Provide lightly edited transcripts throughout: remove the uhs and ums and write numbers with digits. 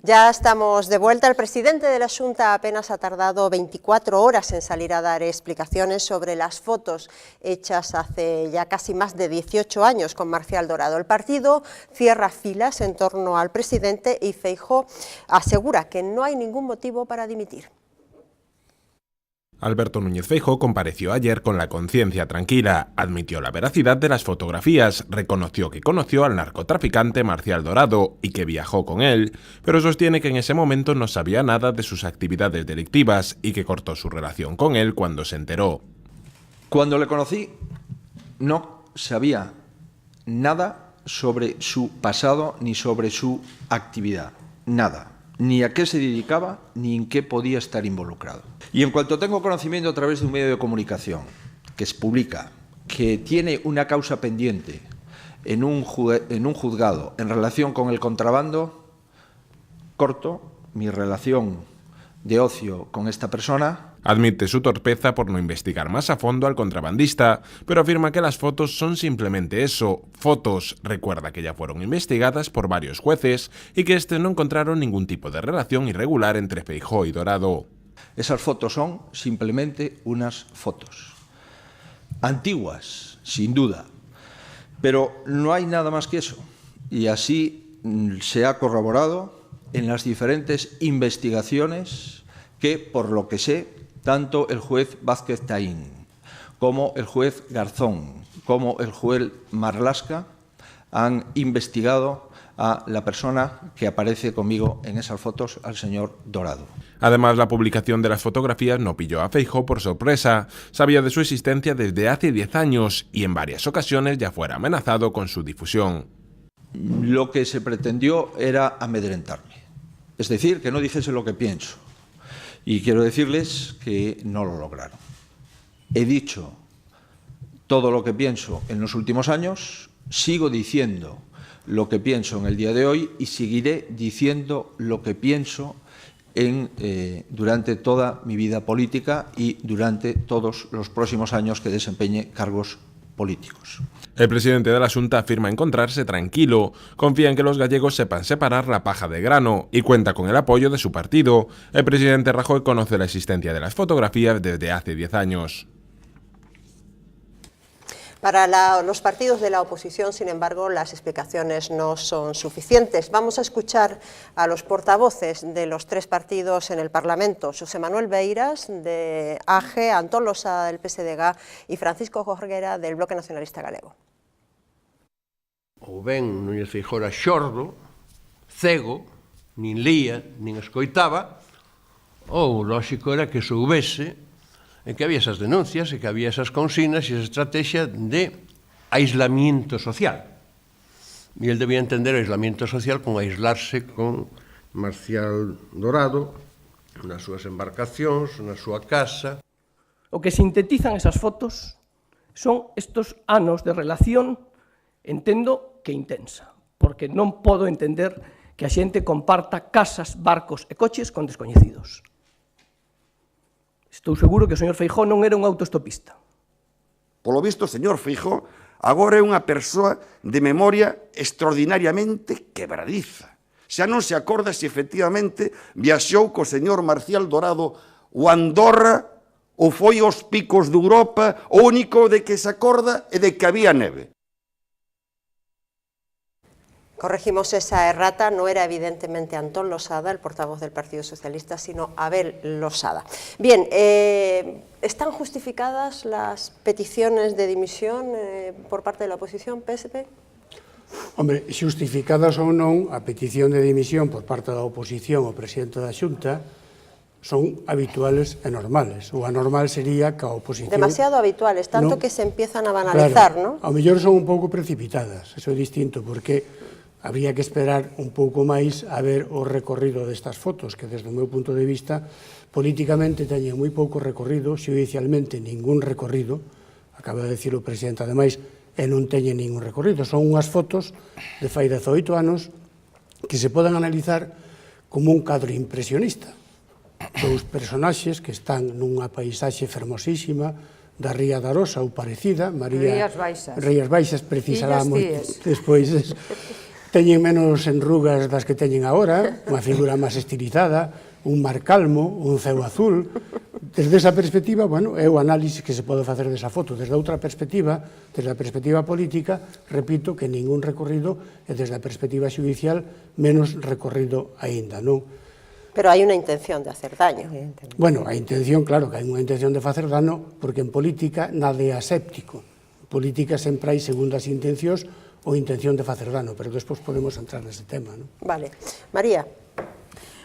Ya estamos de vuelta. El presidente de la Xunta apenas ha tardado 24 horas en salir a dar explicaciones sobre las fotos hechas hace ya casi más de 18 años con Marcial Dorado. El partido cierra filas en torno al presidente y Feijóo asegura que no hay ningún motivo para dimitir. Alberto Núñez Feijóo compareció ayer con la conciencia tranquila, admitió la veracidad de las fotografías, reconoció que conoció al narcotraficante Marcial Dorado y que viajó con él, pero sostiene que en ese momento no sabía nada de sus actividades delictivas y que cortó su relación con él cuando se enteró. Cuando le conocí, no sabía nada sobre su pasado ni sobre su actividad, nada. Ni a qué se dedicaba, ni en qué podía estar involucrado. Y en cuanto tengo conocimiento a través de un medio de comunicación que se publica, que tiene una causa pendiente en un juzgado en relación con el contrabando, corto mi relación de ocio con esta persona. Admite su torpeza por no investigar más a fondo al contrabandista, pero afirma que las fotos son simplemente eso, fotos. Recuerda que ya fueron investigadas por varios jueces y que no encontraron ningún tipo de relación irregular entre Feijóo y Dorado. Esas fotos son simplemente unas fotos. Antiguas, sin duda, pero no hay nada más que eso. Y así se ha corroborado en las diferentes investigaciones que, por lo que sé, tanto el juez Vázquez Taín, como el juez Garzón, como el juez Marlasca han investigado a la persona que aparece conmigo en esas fotos, al señor Dorado. Además, la publicación de las fotografías no pilló a Feijóo por sorpresa. Sabía de su existencia desde hace 10 años y en varias ocasiones ya fuera amenazado con su difusión. Lo que se pretendió era amedrentarme, es decir, que no dijese lo que pienso. Y quiero decirles que no lo lograron. He dicho todo lo que pienso en los últimos años, sigo diciendo lo que pienso en el día de hoy y seguiré diciendo lo que pienso durante toda mi vida política y durante todos los próximos años que desempeñe cargos políticos. El presidente de la Xunta afirma encontrarse tranquilo, confía en que los gallegos sepan separar la paja de grano y cuenta con el apoyo de su partido. El presidente Rajoy conoce la existencia de las fotografías desde hace 10 años. Para los partidos de la oposición, sin embargo, las explicaciones no son suficientes. Vamos a escuchar a los portavoces de los tres partidos en el Parlamento, José Manuel Beiras, de AGE, Antón Losada, del PSDG, y Francisco Jorguera, del Bloque Nacionalista Galego. Ou ben Núñez Feijóo era xordo, cego, nin lía, nin escoitaba, ou lóxico era que soubese en que había esas denuncias e que había esas consignas e esa estrategia de aislamiento social. E el debía entender o aislamiento social con aislarse con Marcial Dorado nas súas embarcacións, na súa casa. O que sintetizan esas fotos son estos anos de relación, entendo que intensa, porque non podo entender que a xente comparta casas, barcos e coches con descoñecidos. Estou seguro que o señor Feijóo non era un autoestopista. Polo visto, o señor Feijóo agora é unha persoa de memoria extraordinariamente quebradiza. Xa non se acorda se efectivamente viaxou co señor Marcial Dorado o Andorra ou foi aos picos de Europa, o único de que se acorda é de que había neve. Corregimos esa errata, no era evidentemente Antón Losada, el portavoz del Partido Socialista, sino Abel Losada. Bien, ¿están justificadas las peticiones de dimisión por parte de la oposición, PSP? Hombre, xustificadas ou non, a petición de dimisión por parte da oposición ao presidente da Xunta son habituales e normales. O anormal sería que a oposición... Demasiado habituales, tanto que se empiezan a banalizar, claro, ¿no? Ao mellor son un pouco precipitadas, eso é distinto, porque habría que esperar un pouco máis a ver o recorrido destas fotos, que desde o meu punto de vista, políticamente teñen moi pouco recorrido, xudicialmente ningún recorrido, acaba de decir o presidente, ademais, e non teñen ningún recorrido. Son unhas fotos de fai 18 anos que se poden analizar como un cadro impresionista. Dous personaxes que están nunha paisaxe fermosísima da Ría da Rosa ou parecida, Rías Baixas precisará moito despois. teñen menos enrugas das que teñen agora, unha figura máis estilizada, un mar calmo, un ceo azul. Desde esa perspectiva, bueno, é o análisis que se pode facer desa foto. Desde outra perspectiva, desde a perspectiva política, repito que ningún recorrido, e desde a perspectiva xudicial, menos recorrido aínda, non? Pero hai unha intención de hacer daño. Bueno, a intención, claro, que hai unha intención de facer dano, porque en política nada é aséptico. En política sempre hai segundas intencións ou intención de facer dano, pero despois podemos entrar nese tema, ¿no? Vale. María.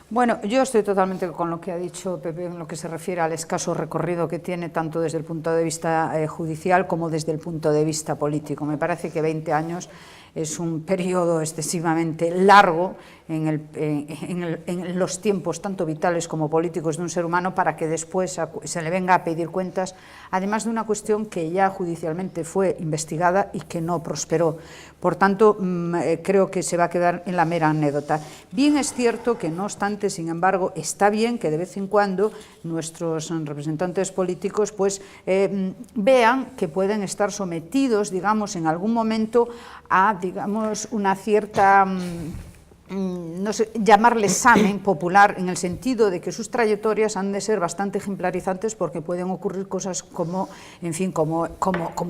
Bueno, yo estoy totalmente con lo que ha dicho Pepe en lo que se refiere al escaso recorrido que tiene tanto desde el punto de vista judicial como desde el punto de vista político. Me parece que 20 años es un periodo excesivamente largo en los tiempos tanto vitales como políticos de un ser humano para que después se le venga a pedir cuentas, además de una cuestión que ya judicialmente fue investigada y que no prosperó. Por tanto, creo que se va a quedar en la mera anécdota. Bien es cierto que, no obstante, sin embargo, está bien que de vez en cuando nuestros representantes políticos pues, vean que pueden estar sometidos, digamos, en algún momento a, digamos, una cierta... no sé, llamarle examen popular en el sentido de que sus trayectorias han de ser bastante ejemplarizantes porque pueden ocurrir cosas como, en fin, como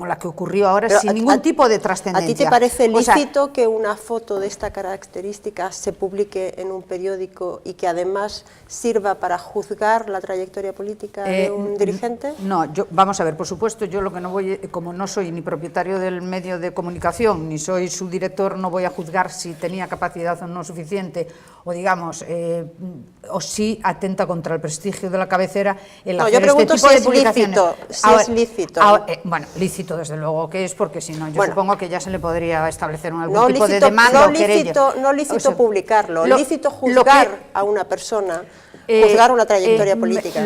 la que ocurrió ahora. Pero sin ningún tipo de trascendencia. ¿A ti te parece lícito que una foto de esta característica se publique en un periódico y que además sirva para juzgar la trayectoria política de un dirigente? No, vamos a ver, por supuesto, yo lo que no voy, como no soy ni propietario del medio de comunicación, ni soy su director, no voy a juzgar si tenía capacidad o no suficiente, o digamos, o si atenta contra el prestigio de la cabecera el hacer este tipo de publicaciones. Si es lícito. Bueno, lícito desde luego que es, porque si no, yo supongo que ya se le podría establecer algún tipo lícito, de demanda o querella. No lícito publicarlo, lícito juzgar a una persona, juzgar una trayectoria política.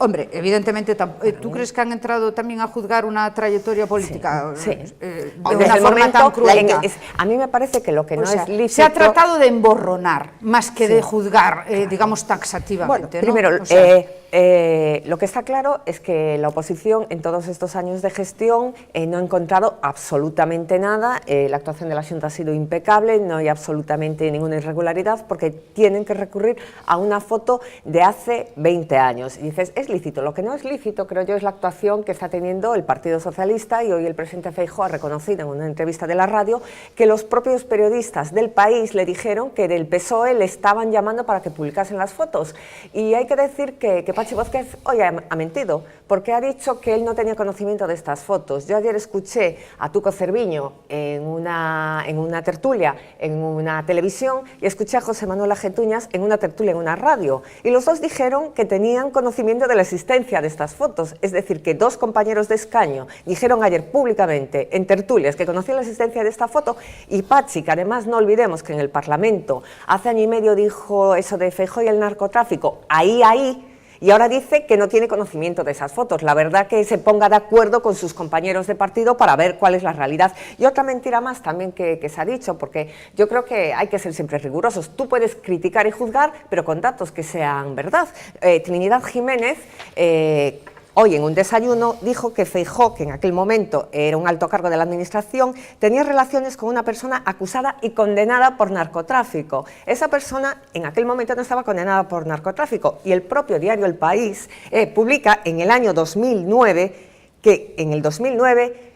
Hombre, evidentemente, ¿tú crees que han entrado también a juzgar una trayectoria política? Sí. De una forma tan cruel. A mí me parece que lo que no es lícito... Se ha tratado de emborronar, más que de juzgar, digamos, taxativamente. Bueno, primero, lo que está claro es que la oposición en todos estos años de gestión no ha encontrado absolutamente nada, la actuación de la Xunta ha sido impecable, no hay absolutamente ninguna irregularidad porque tienen que recurrir a una foto de hace 20 años. Y dices, es lícito. Lo que no es lícito, creo yo, es la actuación que está teniendo el Partido Socialista, y hoy el presidente Feijóo ha reconocido en una entrevista de la radio que los propios periodistas del País le dijeron que del PSOE le estaban llamando para que publicasen las fotos. Y hay que decir que Patxi Vázquez hoy ha mentido, porque ha dicho que él no tenía conocimiento de estas fotos. Yo ayer escuché a Tuco Cerviño en una tertulia, en una televisión, y escuché a José Manuel Ajetuñas en una tertulia, en una radio, y los dos dijeron que tenían conocimiento de la existencia de estas fotos. Es decir, que dos compañeros de escaño dijeron ayer públicamente en tertulias que conocían la existencia de esta foto, y Patxi, que además no olvidemos que en el Parlamento hace año y medio dijo eso de Feijóo y el narcotráfico, ahí, y ahora dice que no tiene conocimiento de esas fotos. La verdad que se ponga de acuerdo con sus compañeros de partido para ver cuál es la realidad. Y otra mentira más también que se ha dicho, porque yo creo que hay que ser siempre rigurosos. Tú puedes criticar y juzgar, pero con datos que sean verdad. Trinidad Jiménez... hoy en un desayuno dijo que Feijóo, que en aquel momento era un alto cargo de la administración, tenía relaciones con una persona acusada y condenada por narcotráfico. Esa persona en aquel momento no estaba condenada por narcotráfico, y el propio diario El País publica en el año 2009 que en el 2009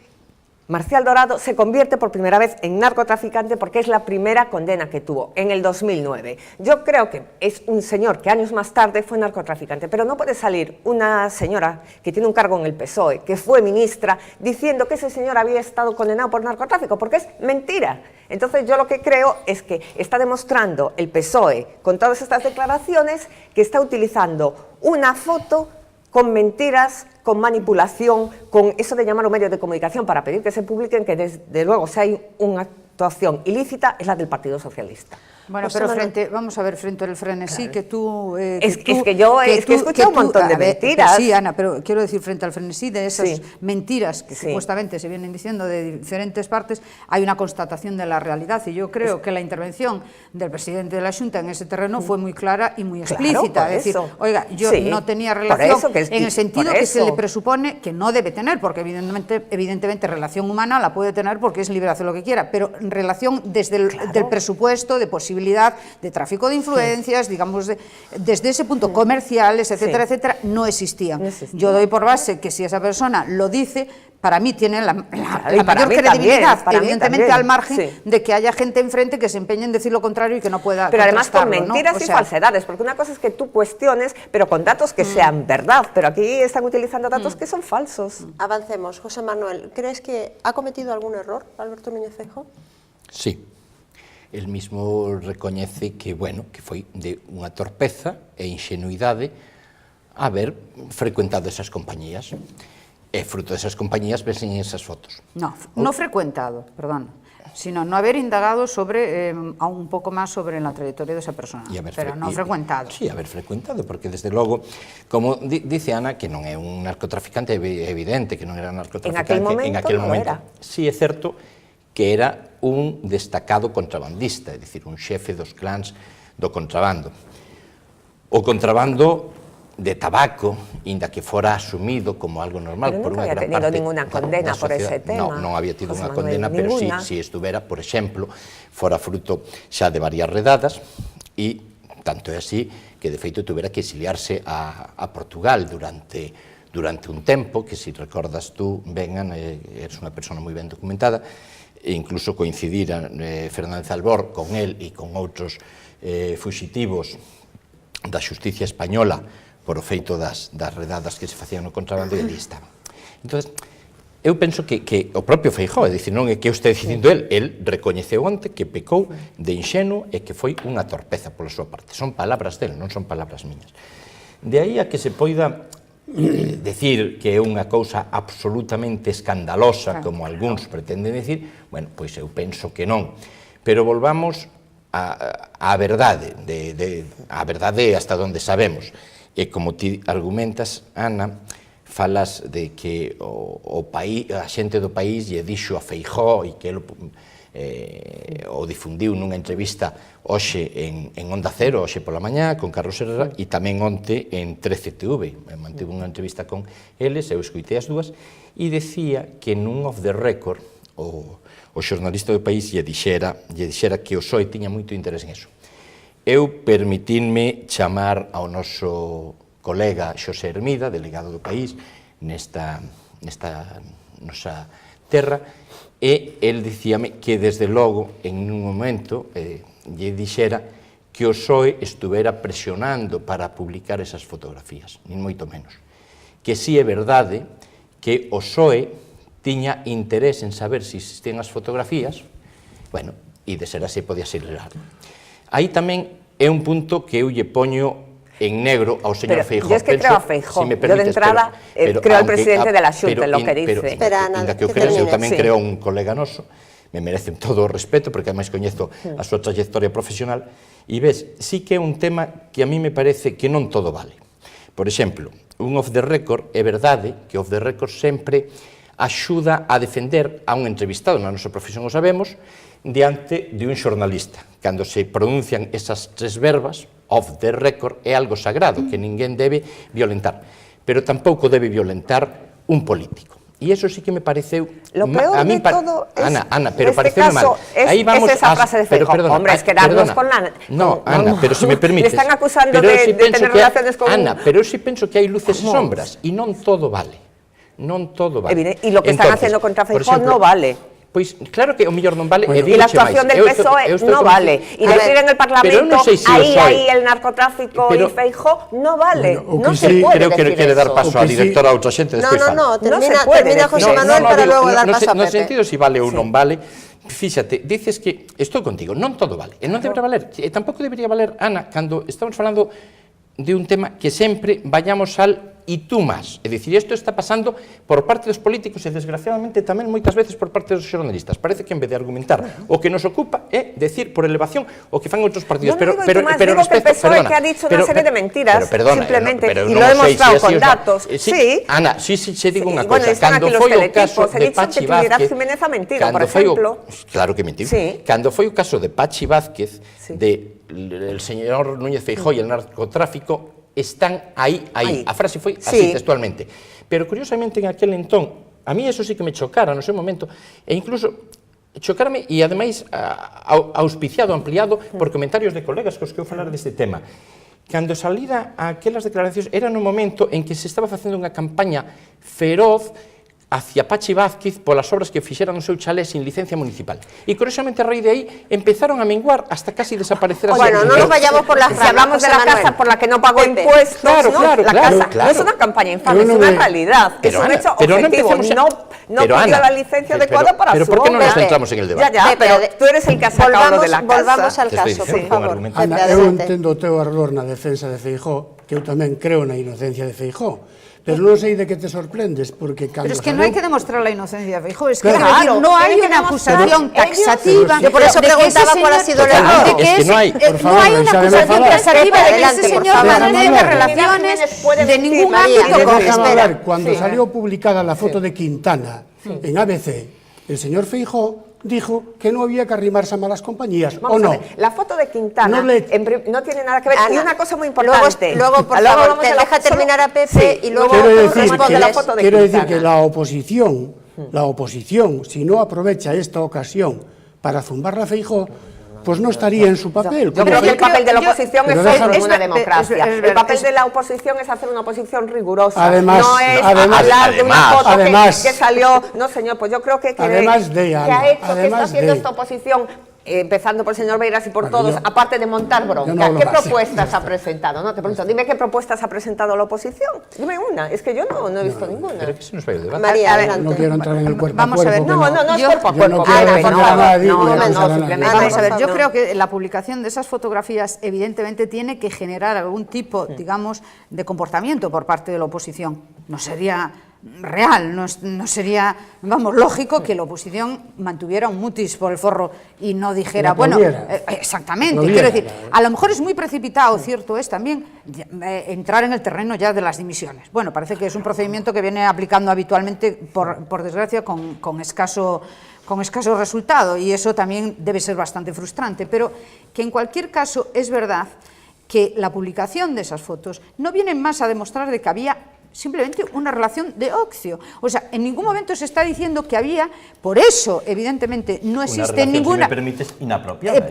Marcial Dorado se convierte por primera vez en narcotraficante porque es la primera condena que tuvo, en el 2009. Yo creo que es un señor que años más tarde fue narcotraficante, pero no puede salir una señora que tiene un cargo en el PSOE, que fue ministra, diciendo que ese señor había estado condenado por narcotráfico, porque es mentira. Entonces yo lo que creo es que está demostrando el PSOE, con todas estas declaraciones, que está utilizando una foto con mentiras, con manipulación, con eso de llamar a un medio de comunicación para pedir que se publiquen, que desde luego si hay una actuación ilícita es la del Partido Socialista. Bueno, pero vamos a ver, frente al frenesí, que tú... Es que yo he escuchado un montón de mentiras. Sí, Ana, pero quiero decir, frente al frenesí de esas mentiras que supuestamente se vienen diciendo de diferentes partes, hay una constatación de la realidad, y yo creo que la intervención del presidente de la Xunta en ese terreno fue muy clara y muy explícita. Es decir, oiga, yo no tenía relación en el sentido que se le presupone que no debe tener, porque evidentemente relación humana la puede tener porque es libre de hacer lo que quiera, pero relación desde el presupuesto de posibilidad de tráfico de influencias, digamos, desde ese punto comerciales, etcétera, etcétera, no existían. Yo doy por base que si esa persona lo dice, para mí tiene la mayor credibilidad, evidentemente al margen de que haya gente enfrente que se empeñe en decir lo contrario y que no pueda pero además con mentiras, ¿no? y falsedades, porque una cosa es que tú cuestiones, pero con datos que sean verdad, pero aquí están utilizando datos que son falsos. Avancemos. José Manuel, ¿crees que ha cometido algún error Alberto Núñez Feijóo? Sí. El mismo recoñece que, bueno, que foi de unha torpeza e ingenuidade haber frecuentado esas compañías. E fruto desas compañías vesen esas fotos. No frecuentado, perdón, sino no haber indagado sobre, un pouco máis sobre la trayectoria desa persona, pero non frecuentado. Sí, haber frecuentado, porque desde logo, como dice Ana, que non é un narcotraficante, é evidente que non era narcotraficante en aquel momento. Sí, é certo que era un destacado contrabandista, é dicir, un xefe dos clans do contrabando. O contrabando de tabaco, inda que fora asumido como algo normal por unha gran parte... Pero nunca había tenido ninguna condena por ese tema. Non había tido unha condena, pero si estuvera, por exemplo, fora fruto xa de varias redadas, e tanto é así que de feito tuvera que exiliarse a Portugal durante un tempo, que se recordas tú, vengan, eres unha persona moi ben documentada, e incluso coincidira Fernández Albor con el e con outros fuxitivos da xusticia española por o feito das redadas que se facían no contrabando, e ali estaban. Entón, eu penso que o propio Feijóo, é dicir, non é que eu este dicindo el recoñeceu onte que pecou de inxenuo e que foi unha torpeza pola súa parte. Son palabras del, non son palabras miñas. De aí a que se poida decir que é unha cousa absolutamente escandalosa, como algúns pretenden decir, bueno, pois eu penso que non. Pero volvamos á verdade, a verdade hasta onde sabemos. E como ti argumentas, Ana, falas de que a xente do país lle dixo a Feijóo e que ele o difundiu nunha entrevista hoxe en Onda Cero, hoxe pola mañá, con Carlos Herrera, e tamén onte en 13TV. Mantivo unha entrevista con eles, eu escoitei as dúas, e decía que nun off the record o xornalista do país lle dixera que o PSOE tiña moito interés en eso. Eu permitinme chamar ao noso colega Xosé Hermida, delegado do país, nesta nosa terra, e el dicíame que desde logo en un momento lle dixera que o PSOE estuvera presionando para publicar esas fotografías, nin moito menos. Que si é verdade que o PSOE tiña interés en saber se existían as fotografías, bueno, e de ser así podía ser legal. Aí tamén é un punto que eu lle poño en negro ao señor Feijóo. Yo es que creo a Feijóo. Yo de entrada creo al presidente de la Xunta en lo que dice. Ainda que eu tamén creo un colega noso, me merece todo o respeto, porque ademais coñezo a súa trayectoria profesional, e ves, sí que é un tema que a mí me parece que non todo vale. Por exemplo, un off the record, é verdade que off the record sempre axuda a defender a un entrevistado, na nosa profesión o sabemos, diante de un xornalista. Cando se pronuncian esas tres verbas, off the record, é algo sagrado que ninguén debe violentar, pero tampouco debe violentar un político. E iso sí que me pareceu... Lo peor de todo es... Ana, pero pareceu mal. Es esa frase de Feijóo. Hombre, es quedarnos con la... No, Ana, pero se me permites... Le están acusando de tener relaciones con... Ana, pero eu sí penso que hai luces e sombras, e non todo vale. Non todo vale. E lo que están haciendo contra Feijóo non vale. Pois claro que o mellor non vale, e a actuación del PSOE non vale, e decir en el Parlamento aí el narcotráfico e Feijóo non vale, non se pode decir eso. Creo que quere dar paso á directora a outra xente, despois fala. No, termina José Manuel para logo dar paso a Pepe. No sentido se vale ou non vale, fíxate, dices que, estou contigo, non todo vale, e non debería valer, e tampouco debería valer, Ana, cando estamos falando de un tema que sempre vayamos al e tú máis. É dicir, isto está pasando por parte dos políticos e, desgraciadamente, tamén moitas veces por parte dos xornalistas. Parece que, en vez de argumentar o que nos ocupa, é decir, por elevación, o que fan outros partidos. Yo no digo Tomás, digo que el PSOE que ha dicho una serie de mentiras, simplemente, y lo he demostrado con datos. Sí, Ana, sí, digo unha cosa. Cando foi o caso de Pachi Vázquez, Jiménez ha mentido, por ejemplo. Claro que mentiu. Cando foi o caso de Pachi Vázquez, del señor Núñez Feijóo e el narcotráfico, están aí. A frase foi así, textualmente. Pero, curiosamente, en aquel entón, a mí eso sí que me chocara no seu momento, e incluso chocarme, e ademais auspiciado, ampliado por comentarios de colegas cos que eu falar deste tema. Cando salira aquelas declaracións, era no momento en que se estaba facendo unha campaña feroz hacia Pachi Vázquez polas obras que fixeran no seu chalé sin licencia municipal. E, curiosamente, a raíz de aí, empezaron a menguar hasta casi desaparecer. Bueno, no nos vayamos por las ramas. Si hablamos de la casa por la que no pagó impuestos, la casa no es una campaña infame, es una realidad, es un hecho objetivo. No pidió la licencia adecuada para su obra. Pero ¿por qué no nos centramos en el debate? Ya, pero tú eres el que has sacado lo de la casa. Volvamos al caso, por favor. Ana, eu entendo o teu ardor na defensa de Feijóo, que eu tamén creo na inocencia de Feijóo. Pero non sei de que te sorprendes, porque cando... Pero es que no hay que demostrar la inocencia de Feijóo, es que no hay una acusación taxativa. Yo por eso preguntaba cuál ha sido el error. Es que no hay. No hay una acusación taxativa de que ese señor mantenga relaciones de ningún ámbito con... Espera, cuando salió publicada la foto de Quintana en ABC, el señor Feijóo dijo que no había que arrimarse a malas compañías, ¿o no? La foto de Quintana no tiene nada que ver. Y una cosa muy importante. Luego por favor, deja terminar a Pepe y luego responde la foto de Quintana. Quiero decir que la oposición, si no aprovecha esta ocasión para zumbarla a Feijóo, pues no estaría en su papel. Yo creo que el papel de la oposición es ser una democracia. El papel de la oposición es hacer una oposición rigurosa. Además, no es hablar de una foto que salió. No, señor, pues yo creo que ha hecho, que está haciendo esta oposición, empezando por el señor Beiras y por todos, aparte de montar bronca. ¿Qué propuestas ha presentado? No te pregunto, dime qué propuestas ha presentado la oposición. Dime una, es que yo no he visto ninguna. Pero que se nos vaya el debate. María, adelante. No quiero entrar en el cuerpo Vamos a ver, no es cuerpo a cuerpo. Vamos a ver, yo creo que la publicación de esas fotografías evidentemente tiene que generar algún tipo, digamos, de comportamiento por parte de la oposición. No sería real, no sería, vamos, lógico que la oposición mantuviera un mutis por el forro y no dijera, bueno, exactamente, quiero decir, a lo mejor es muy precipitado, cierto es también entrar en el terreno ya de las dimisiones. Bueno, parece que es un procedimiento que viene aplicando habitualmente, por desgracia, con escaso resultado, y eso también debe ser bastante frustrante, pero que en cualquier caso es verdad que la publicación de esas fotos no viene más a demostrar de que había simplemente una relación de ocio. O sea, en ningún momento se está diciendo que había, por eso, evidentemente, no existe ninguna... Si me permites, inapropiada.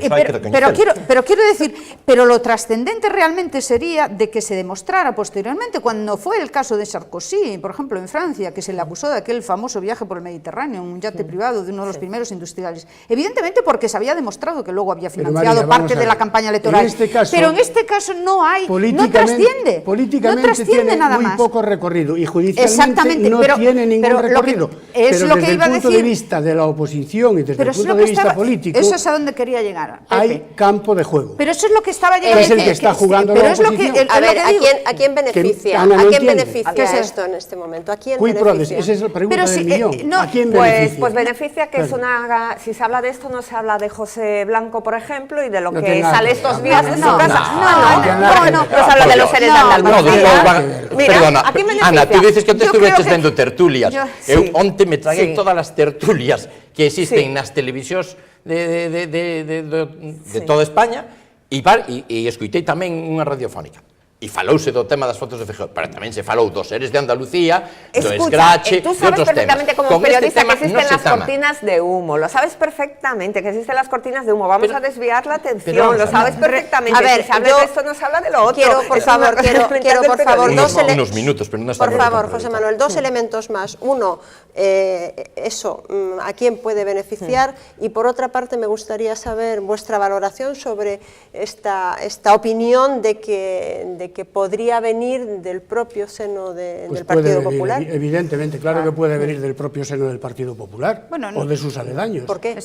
Pero quiero decir, pero lo trascendente realmente sería de que se demostrara posteriormente, cuando fue el caso de Sarkozy, por ejemplo, en Francia, que se le acusó de aquel famoso viaje por el Mediterráneo, un yate privado de uno de los primeros industriales. Evidentemente porque se había demostrado que luego había financiado parte de la campaña electoral. Pero en este caso no hay, no trasciende. Políticamente tiene nada muy más. Poco recorrido y judicialmente no tiene ningún recorrido. Pero desde el punto de vista de la oposición y desde el punto de vista político, eso es a donde quería llegar. Hay campo de juego. Pero eso es lo que estaba llegando. Es el que está jugando la oposición. A ver, ¿a quién beneficia? ¿A quién beneficia esto en este momento? ¿A quién beneficia? Esa es la pregunta del millón. ¿A quién beneficia? Pues beneficia que es una... Si se habla de esto, no se habla de José Blanco, por ejemplo, y de lo que sale estos días de su casa. No se habla de los seres de Andalucía. Perdona, Ana, tú dices que te estuveches vendo tertulias. Eu onte me traguei todas as tertulias que existen nas televisións de toda España e escoitei tamén unha radiofónica. E falouse do tema das fotos de Feijóo, pero tamén se falou dos seres de Andalucía, do escrache, tú sabes perfectamente como periodista que existen las cortinas de humo, lo sabes perfectamente que existen las cortinas de humo, vamos a desviar la atención, lo sabes perfectamente. A ver, si se habla de esto, no se habla de lo otro. Quiero, por favor, unos minutos, pero no está. Por favor, José Manuel, dos elementos más. Uno, a quién puede beneficiar, y por otra parte me gustaría saber vuestra valoración sobre esta opinión de que podría venir del propio seno del Partido Popular. Evidentemente, claro que puede venir del propio seno del Partido Popular, o de sus aledaños. ¿Por qué?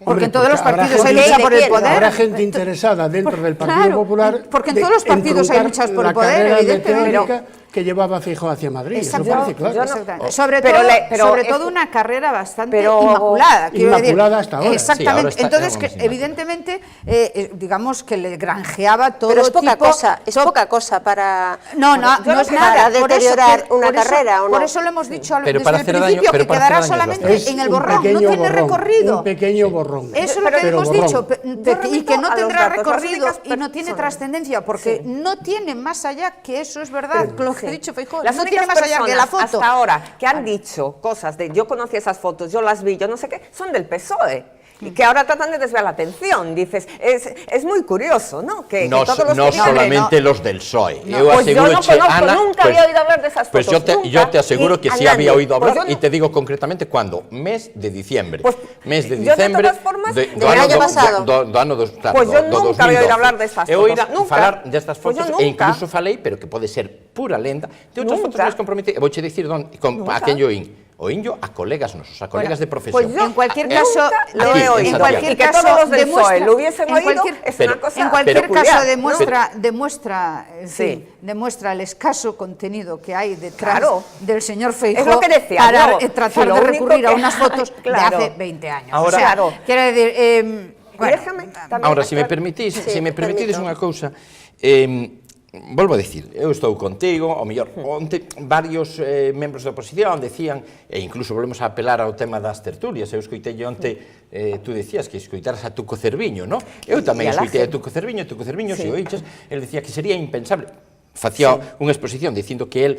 Porque en todos los partidos hay lucha por el poder. Habrá gente interesada dentro del Partido Popular. Porque en todos los partidos hay luchas por el poder, evidentemente. que llevaba Feijóo hacia Madrid. Eso Exacto. parece claro. Exactamente. Sobre todo una carrera bastante inmaculada. Inmaculada hasta ahora. Exactamente. Sí, ahora Entonces, evidentemente, digamos que le granjeaba todo Pero es tipo... poca cosa, es poca cosa para... No es nada. Para deteriorar una carrera, ¿o no? Por eso lo hemos dicho Pero desde para el hacer daño- principio, pero que para hacer quedará daño solamente Es en el un borrón, no pequeño tiene borrón, recorrido. un pequeño borrón. Eso es lo que Pero hemos borrón. dicho, y que no remito a los tendrá datos, las recorrido únicas y no tiene personas. trascendencia, porque no tiene más allá que eso, es verdad, lo que ha dicho Feijóo, Las no tiene únicas más allá que la personas foto. hasta ahora que han dicho cosas de yo conocí esas fotos, yo las vi, yo no sé qué, son del PSOE. Y que ahora tratan de desviar la atención. Dices, es muy curioso, ¿no? Que No, todos los no que digan- solamente los del PSOE. Pues yo no conozco, nunca había oído hablar de esas Pues fotos. yo te aseguro que sí había oído hablar, Pues yo y te digo concretamente cuándo. Mes de diciembre. Pues, mes de yo de diciembre todas formas, do del año pasado. Do ano dos, claro, Pues yo do nunca había oído 2012. hablar de estas Eu fotos, oíra nunca. falar destas Pues yo fotos, e nunca. incluso falei, pero que pode ser pura lenda, de outras Nunca. fotos máis comprometidas. Vouche dicir a quen yo oín. Oínllo a colegas nosos, a colegas de profesión. Pues yo En cualquier nunca caso, lo aquí, he en oído. Santiago. Y que todos los del PSOE lo hubiesen oído es pero- una cosa En cualquier Pero- caso peculiar, demuestra el escaso contenido que hay detrás Claro. del señor Feijóo Es lo que decía para yo, tratar si lo de único recurrir a que- unas fotos Claro. de hace 20 años. Ahora- o sea, Claro. quiero decir, bueno, Déjame tamén Ahora, se me aclarar- permitís, Sí, se me permitides permito. unha cousa, volvo a decir, eu estou contigo, ao mellor, onte varios membros da oposición decían, e incluso volvemos a apelar ao tema das tertulias, eu escoitei onte, tú decías que escoitaras a Tuco Cerviño, non? Eu tamén E a escoitei a Laje. Tuco Cerviño, Sí. se o oiches, el decía que sería impensable, facía unha exposición dicindo que el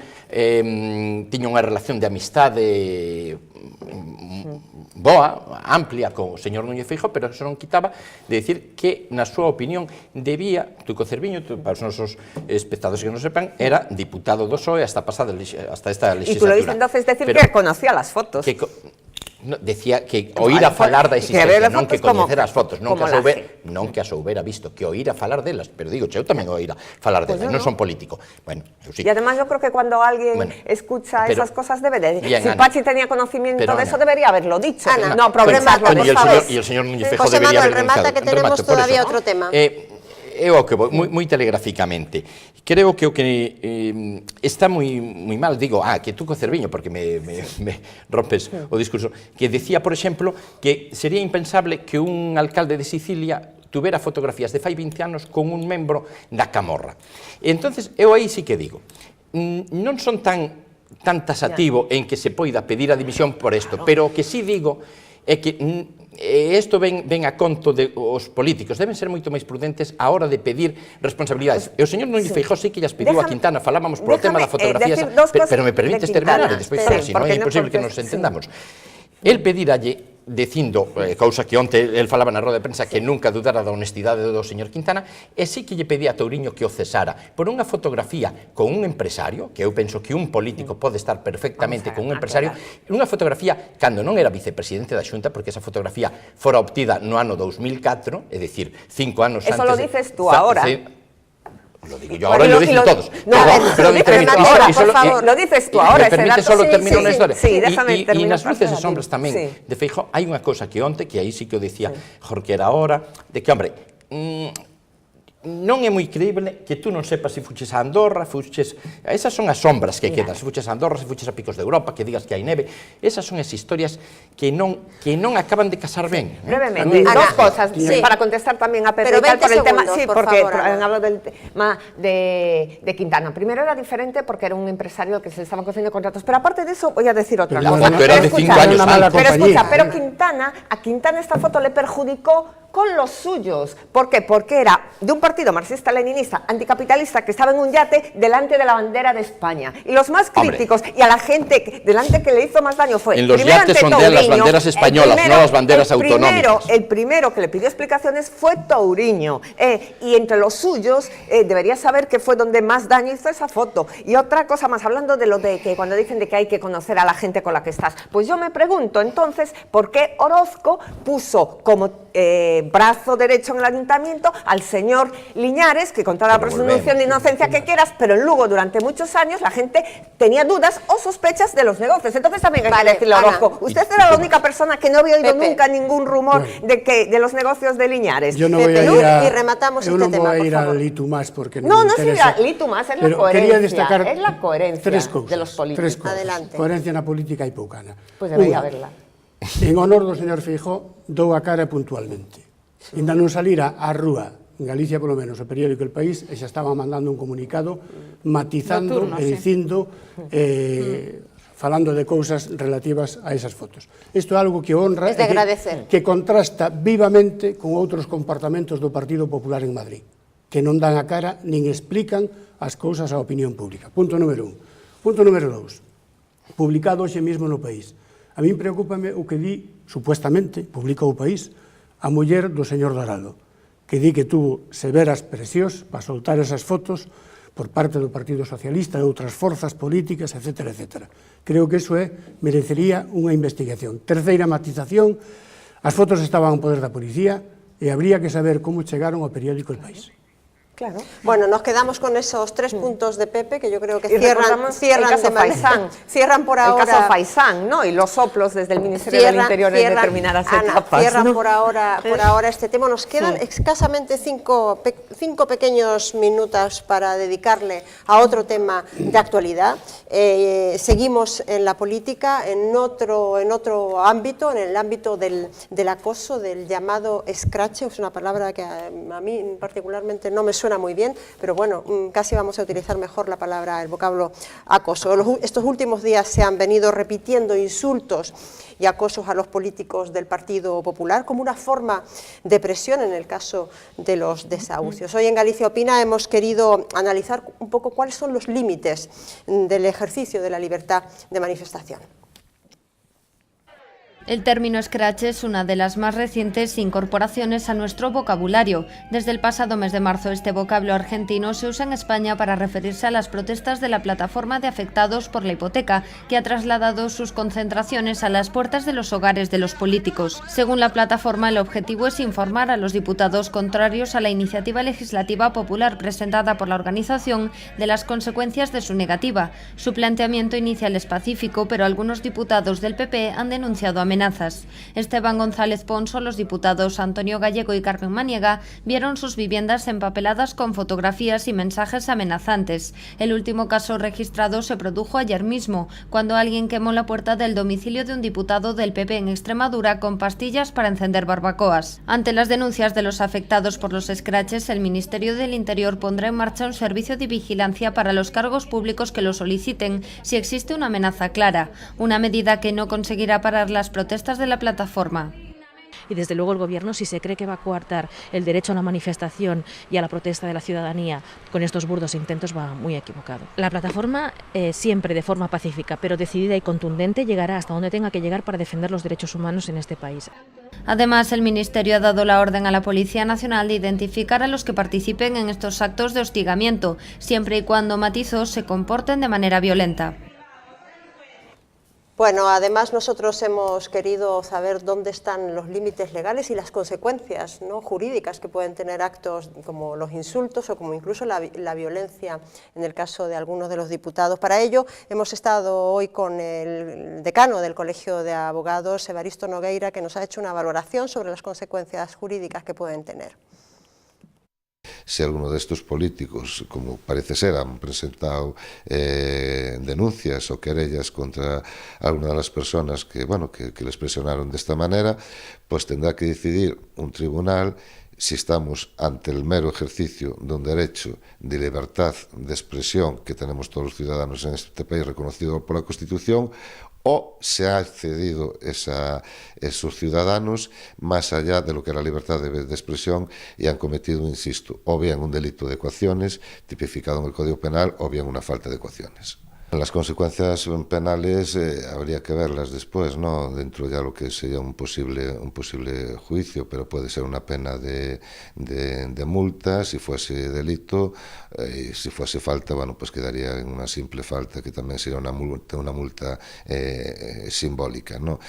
tiña unha relación de amistade boa, amplia co señor Núñez Feijóo, pero eso non quitaba de decir que, na súa opinión, debía, Tuco Cerviño, para os nosos espectadores que non sepan, era diputado do PSOE hasta esta legislatura. Y tú lo dices entonces decir Pero que conocía las fotos. que decía que oír a Vale, falar da que ver existencia, as non que fotos como- coñecer as fotos, non como que as houbera visto, que oír a falar delas, pero digo, eu tamén oír a falar Pues delas, yo non no. son político. Bueno, eu sí. Y además yo creo que cuando alguien Bueno, escucha pero- esas cosas debe de... Bien, si Ana. Pachi tenía conocimiento Pero, de eso, Ana. debería haberlo dicho. Ana, no aprovecharlo, Coño, por y favor. el señor Núñez Feijóo José debería Manuel, haber remata, renunciado. que tenemos Remate, por todavía eso. otro tema. Eu ao que vou, moi telegráficamente. Creo que o que está moi mal, digo, que Tuco Cerviño, porque me rompes o discurso, que decía, por exemplo, que sería impensable que un alcalde de Sicilia tuvera fotografías de fai 20 anos con un membro da Camorra. E entonces, eu aí sí que digo, non son tan tasativo en que se poida pedir a dimisión por isto, pero o que sí digo é que isto ven a conto de os políticos, deben ser moito máis prudentes a hora de pedir responsabilidades. E o señor Núñez Feijóo sí que llas pediu a Quintana, falábamos polo tema da fotografía, decir dos cosas pero me permites de terminar Quintana. e despois Sí, falar, se non porque é non, imposible que porque- nos entendamos. El pediralle dicindo, cousa que onte el falaba na roda de prensa, que nunca dudara da honestidade do señor Quintana, e sí que lle pedía a Touriño que o cesara por unha fotografía con un empresario, que eu penso que un político pode estar perfectamente con un empresario, unha fotografía cando non era vicepresidente da Xunta, porque esa fotografía fora obtida no ano 2004, é dicir, 5 anos Eso antes... lo dices tú ahora. Lo digo yo ahora y lo dicen todos. No, pero termina ahora, por favor. Lo dices tú ahora, me permite ese dato. solo Sí, terminar sí, unha historia. sí, déjame E terminar nas luces e para sombras ti. tamén Sí. de Feijóo hai unha cousa que onte, que aí sí que o decía Jorge era hora, de que, hombre, non é moi creíble que tú non sepas se fuches a Andorra, fuches... Esas son as sombras que quedan, se fuches a Andorra, se fuches a Picos de Europa, que digas que hai neve, esas son as historias que non acaban de casar ben. Brevemente, Ana, dos cosas, sí. para contestar también a Pedro Pero y tal 20 por el tema, segundos, sí, por porque favor, Ana. han hablado del tema de Quintana. Primero era diferente porque era un empresario que se le estaban concediendo contratos, pero aparte de eso voy a decir otra Pero cosa. foto era de Escucha, 5 años una mala antes. Pero escucha, compañía, pero a Quintana esta foto le perjudicó con los suyos. ¿Por qué? Porque era de un partido marxista-leninista, anticapitalista, que estaba en un yate delante de la bandera de España. Y los más críticos, y a la gente delante que le hizo más daño fue... En los primero yates ante son de las Touriño, banderas españolas, no las banderas autonómicas. El primero que le pidió explicaciones fue Touriño. Y entre los suyos, debería saber que fue donde más daño hizo esa foto. Y otra cosa más, hablando de lo de que cuando dicen de que hay que conocer a la gente con la que estás, pues yo me pregunto entonces, ¿por qué Orozco puso como brazo derecho en el ayuntamiento, al señor Liñares, que con toda la presunción de inocencia que quieras, pero en Lugo durante muchos años la gente tenía dudas o sospechas de los negocios. Entonces también hay que decirlo, Orozco. Usted era la única persona que no había oído nunca ningún rumor de los negocios de Liñares. Yo no voy a ir y rematamos este tema, voy a ir por favor. al Litu más porque No me interesa. es Litu más, es la Pero coherencia. quería destacar Es la coherencia tres cousas, de los políticos. Tres cosas. Adelante. Coherencia na política hai poucana. Pois debería haberla. En honor do señor Feijóo, dou a cara puntualmente. Ainda non salira á rúa, en Galicia polo menos, o periódico El País, e xa estaba mandando un comunicado matizando e dicindo, falando de cousas relativas a esas fotos. Isto é algo que honra Es de agradecer. que contrasta vivamente con outros comportamentos do Partido Popular en Madrid, que non dan a cara nin explican as cousas á opinión pública. Punto número 1. Punto número 2. Publicado hoxe mesmo no País. A min preocúpame o que di, supuestamente, publicou o País, a muller do señor Dorado, que di que tuvo severas presións para soltar esas fotos por parte do Partido Socialista e outras forzas políticas, etc. etc. Creo que iso merecería unha investigación. Terceira matización, as fotos estaban en poder da policía e habría que saber como chegaron ao periódico El País. Claro. Bueno, nos quedamos con esos 3 puntos de Pepe, que yo creo que cierran por ahora... El caso Faisán, ¿no? Y los soplos desde el Ministerio del Interior en determinadas etapas. Cierran, ¿no? por ahora este tema. Nos quedan escasamente 5 pequeños minutos para dedicarle a otro tema de actualidad. Seguimos en la política, en otro ámbito, en el ámbito del acoso, del llamado escrache. Es una palabra que a mí particularmente no me suena muy bien, pero bueno, casi vamos a utilizar mejor la palabra, el vocablo acoso. Estos últimos días se han venido repitiendo insultos y acosos a los políticos del Partido Popular como una forma de presión en el caso de los desahucios. Hoy en Galicia Opina hemos querido analizar un poco cuáles son los límites del ejercicio de la libertad de manifestación. El término scratch es una de las más recientes incorporaciones a nuestro vocabulario. Desde el pasado mes de marzo, este vocablo argentino se usa en España para referirse a las protestas de la plataforma de afectados por la hipoteca, que ha trasladado sus concentraciones a las puertas de los hogares de los políticos. Según la plataforma, el objetivo es informar a los diputados contrarios a la iniciativa legislativa popular presentada por la organización de las consecuencias de su negativa. Su planteamiento inicial es pacífico, pero algunos diputados del PP han denunciado amenazas. Esteban González Pons o los diputados Antonio Gallego y Carmen Maniega vieron sus viviendas empapeladas con fotografías y mensajes amenazantes. El último caso registrado se produjo ayer mismo, cuando alguien quemó la puerta del domicilio de un diputado del PP en Extremadura con pastillas para encender barbacoas. Ante las denuncias de los afectados por los scratches, el Ministerio del Interior pondrá en marcha un servicio de vigilancia para los cargos públicos que lo soliciten si existe una amenaza clara, una medida que no conseguirá parar las protestas de la plataforma. Y desde luego el Gobierno, si se cree que va a coartar el derecho a la manifestación y a la protesta de la ciudadanía con estos burdos intentos, va muy equivocado. La plataforma siempre de forma pacífica, pero decidida y contundente, llegará hasta donde tenga que llegar para defender los derechos humanos en este país. Además, el Ministerio ha dado la orden a la Policía Nacional de identificar a los que participen en estos actos de hostigamiento, siempre y cuando, matizó, se comporten de manera violenta. Bueno, además nosotros hemos querido saber dónde están los límites legales y las consecuencias, ¿no?, jurídicas que pueden tener actos como los insultos o como incluso la violencia en el caso de algunos de los diputados. Para ello hemos estado hoy con el decano del Colegio de Abogados, Evaristo Nogueira, que nos ha hecho una valoración sobre las consecuencias jurídicas que pueden tener. Si alguno de estos políticos, como parece ser, han presentado denuncias o querellas contra alguna de las personas que les presionaron de esta manera, pues tendrá que decidir un tribunal si estamos ante el mero ejercicio de un derecho de libertad de expresión que tenemos todos los ciudadanos en este país reconocido por la Constitución, o se ha accedido esos ciudadanos más allá de lo que era la libertad de expresión y han cometido, insisto, o bien un delito de coacciones tipificado en el Código Penal o bien una falta de coacciones. Las consecuencias penales habría que verlas después, ¿no?, dentro ya lo que sería un posible juicio, pero puede ser una pena de multa si fuese delito, y si fuese falta, bueno, pues quedaría en una simple falta, que también sería una multa simbólica, ¿no?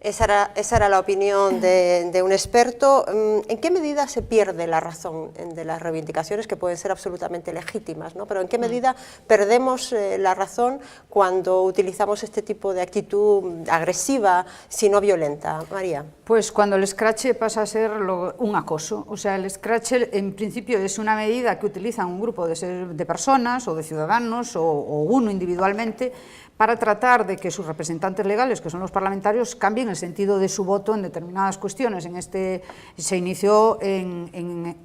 Esa era la opinión de un experto. ¿En qué medida se pierde la razón de las reivindicaciones, que pueden ser absolutamente legítimas, ¿no? Pero en qué medida perdemos la razón cuando utilizamos este tipo de actitud agresiva, si no violenta? María. Pues cuando el escrache pasa a ser un acoso. O sea, el escrache en principio es una medida que utilizan un grupo de personas o de ciudadanos o uno individualmente para tratar de que sus representantes legales, que son los parlamentarios, cambien el sentido de su voto en determinadas cuestiones. Se inició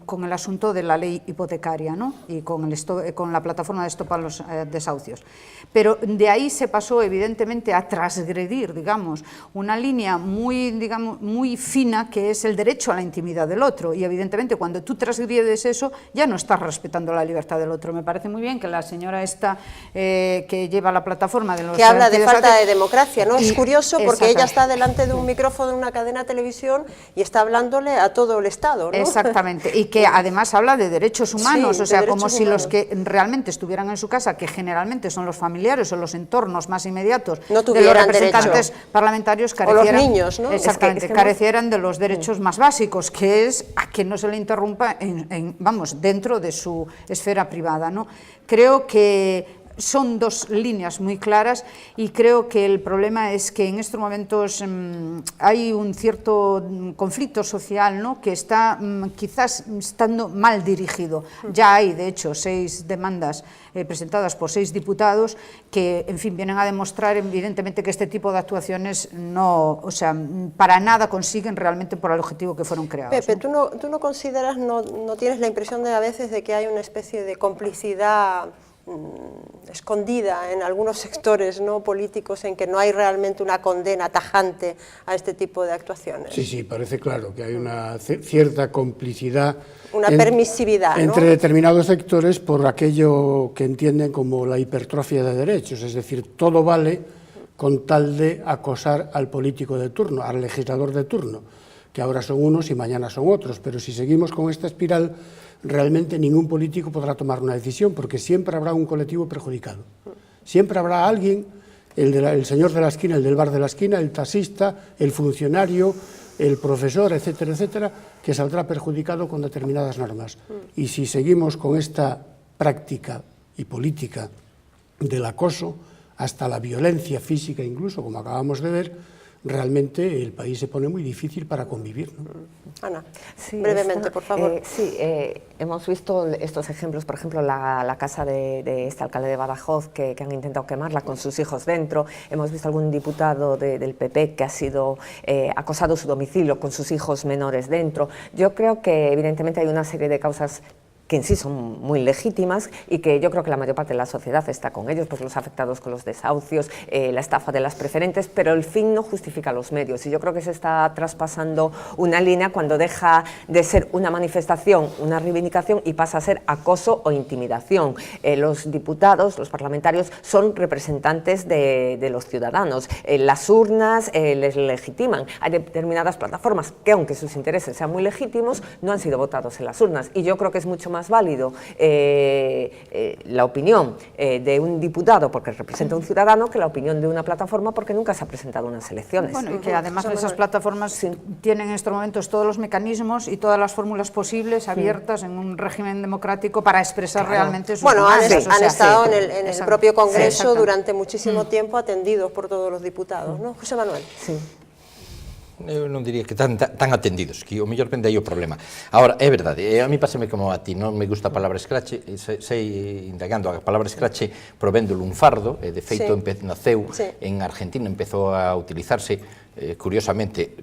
con el asunto de la ley hipotecaria, ¿no? Y con la plataforma de Stop a los Desahucios. Pero de ahí se pasó evidentemente a transgredir, digamos, una línea muy fina, que es el derecho a la intimidad del otro, y evidentemente cuando tú transgredes eso ya no estás respetando la libertad del otro. Me parece muy bien que la señora esta que lleva la plataforma de los que habla de falta de democracia, ¿no? Es curioso porque ella está delante de un micrófono de una cadena de televisión y está hablándole a todo el Estado, ¿no? Exactamente, y que además habla de derechos humanos, sí, o sea, como si los que realmente estuvieran en su casa, que generalmente son los familiares o los entornos más inmediatos no de los representantes derecho. Parlamentarios, carecieran, o los niños, ¿no? Exactamente, carecieran de los derechos más básicos, que es a que no se le interrumpa dentro de su esfera privada, ¿no? Creo que son dos líneas muy claras y creo que el problema es que en estos momentos hay un cierto conflicto social, ¿no?, que está quizás estando mal dirigido. Ya hay, de hecho, 6 demandas presentadas por 6 diputados que, en fin, vienen a demostrar evidentemente que este tipo de actuaciones no, o sea, para nada consiguen realmente por el objetivo que fueron creados. Pepe, ¿no? ¿Tú no consideras, no tienes la impresión de a veces de que hay una especie de complicidad escondida en algunos sectores, ¿no?, políticos, en que no hay realmente una condena tajante a este tipo de actuaciones? Sí, parece claro que hay una cierta complicidad, una permisividad, ¿no?, entre determinados sectores por aquello que entienden como la hipertrofia de derechos, es decir, todo vale con tal de acosar al político de turno, al legislador de turno, que ahora son unos y mañana son otros, pero si seguimos con esta espiral, realmente ningún político podrá tomar una decisión, porque siempre habrá un colectivo perjudicado. Siempre habrá alguien, el señor de la esquina, el del bar de la esquina, el taxista, el funcionario, el profesor, etcétera, etcétera, que saldrá perjudicado con determinadas normas. Y si seguimos con esta práctica y política del acoso, hasta la violencia física incluso, como acabamos de ver, realmente el país se pone muy difícil para convivir, ¿no? Ana, sí, brevemente, por favor. Hemos visto estos ejemplos, por ejemplo, la casa de este alcalde de Badajoz que han intentado quemarla con sus hijos dentro. Hemos visto algún diputado del PP que ha sido acosado en su domicilio con sus hijos menores dentro. Yo creo que evidentemente hay una serie de causas que en sí son muy legítimas y que yo creo que la mayor parte de la sociedad está con ellos, pues los afectados con los desahucios, la estafa de las preferentes, pero el fin no justifica los medios, y yo creo que se está traspasando una línea cuando deja de ser una manifestación, una reivindicación, y pasa a ser acoso o intimidación. Los diputados, los parlamentarios, son representantes de los ciudadanos. Las urnas les legitiman. Hay determinadas plataformas que, aunque sus intereses sean muy legítimos, no han sido votados en las urnas, y yo creo que es mucho más válido la opinión de un diputado porque representa a un ciudadano que la opinión de una plataforma porque nunca se ha presentado en unas elecciones. Bueno, y que además esas plataformas tienen en estos momentos todos los mecanismos y todas las fórmulas posibles abiertas en un régimen democrático para expresar realmente sus demandas. Han estado en el propio Congreso durante muchísimo tiempo atendidos por todos los diputados, ¿no? José Manuel. Sí. Eu non diría que tan atendidos, que o mellor vende aí o problema. Agora, é verdade, a mí pásame como a ti, non me gusta a palabra escrache, sei indagando, a palabra escrache provendo lunfardo, de feito naceu en Argentina, empezou a utilizarse curiosamente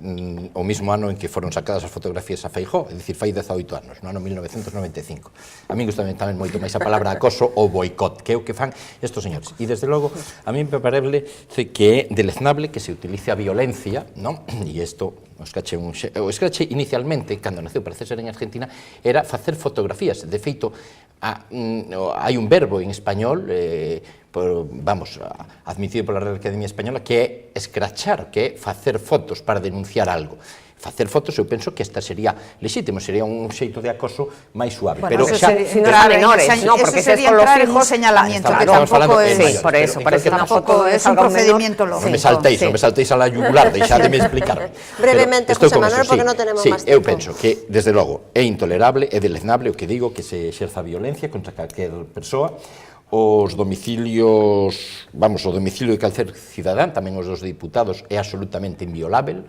o mismo ano en que foron sacadas as fotografías a Feijóo, é dicir, fai 18 anos, no ano 1995. A mí gustame tamén moito máis a palabra acoso ou boicot, que é o que fan estos señores. E desde logo, a mí me parece que é deleznable que se utilice a violencia, non? E isto, o escrache inicialmente, cando naceu, parece ser en Argentina, era facer fotografías. De feito, hai un verbo en español, admitido pola Real Academia Española, que é escrachar, que é facer fotos para denunciar algo. facer fotos, eu penso que esta sería legítimo, sería un xeito de acoso máis suave. Bueno, pero xa, si no era menores, no, porque si es con los hijos, señalamiento, claro, que tampoco es, sí, por eso tampoco es un procedimiento lógico. Non me saltéis a la yugular, deixademe explicar. Brevemente, José Manuel, porque non tenemos máis tempo. Eu penso que, desde logo, é intolerable, é deleznable o que digo, que se exerza violencia contra calquer persoa. Os domicilios, vamos, o domicilio de calquer cidadán, tamén os dos diputados, é absolutamente inviolável,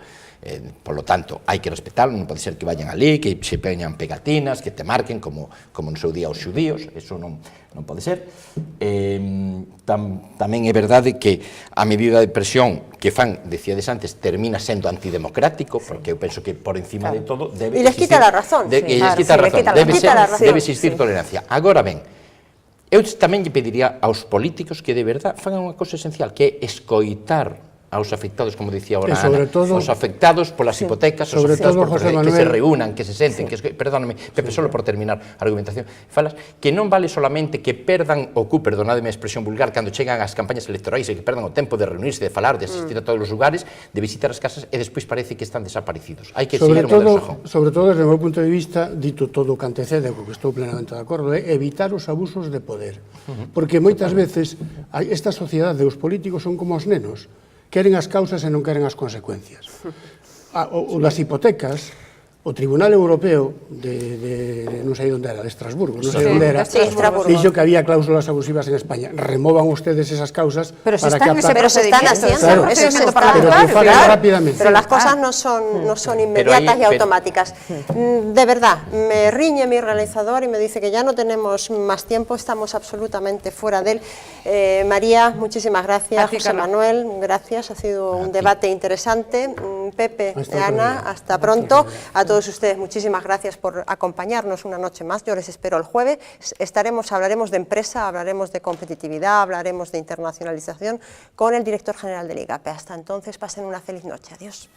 por lo tanto, hai que respetarlo, non pode ser que vayan ali, que se peñan pegatinas, que te marquen, como no seu día os xudíos, eso non pode ser. Tamén é verdade que a medida de presión que fan, decíades antes, termina sendo antidemocrático, porque eu penso que por encima de todo debe existir... E les quita la razón. Debe existir tolerancia. Agora ben, eu tamén lle pediría aos políticos que de verdad fagan unha cosa esencial, que é escoitar aos afectados, como dicía ahora Ana, os afectados polas hipotecas, os afectados por que se reúnan, que se senten, perdóname, Pepe, solo por terminar a argumentación, falas que non vale solamente que perdan o cu, perdonademe a expresión vulgar, cando chegan as campañas electorais e que perdan o tempo de reunirse, de falar, de asistir a todos os lugares, de visitar as casas e despois parece que están desaparecidos. Hai que seguir o modelo Sajón. Sobre todo, desde o meu punto de vista, dito todo o que antecede, porque estou plenamente de acordo, é evitar os abusos de poder. Porque moitas veces esta sociedade, os políticos son como os nenos, queren as causas e non queren as consecuencias. O das hipotecas, o Tribunal Europeo non sei onde era, de Estrasburgo, non sei onde era, dixo que había cláusulas abusivas en España. Removan ustedes esas causas para que pero se están haciendo, eso se está rápidamente. Pero las cosas no son inmediatas y automáticas. De verdad, me riñe mi realizador y me dice que ya no tenemos más tiempo, estamos absolutamente fuera de él. María, muchísimas gracias. José Manuel, gracias, ha sido un debate interesante. Pepe, Ana, hasta pronto. A todos ustedes, muchísimas gracias por acompañarnos una noche más. Yo les espero el jueves. Hablaremos de empresa, hablaremos de competitividad, hablaremos de internacionalización con el director general del IGAPE. Hasta entonces, pasen una feliz noche. Adiós.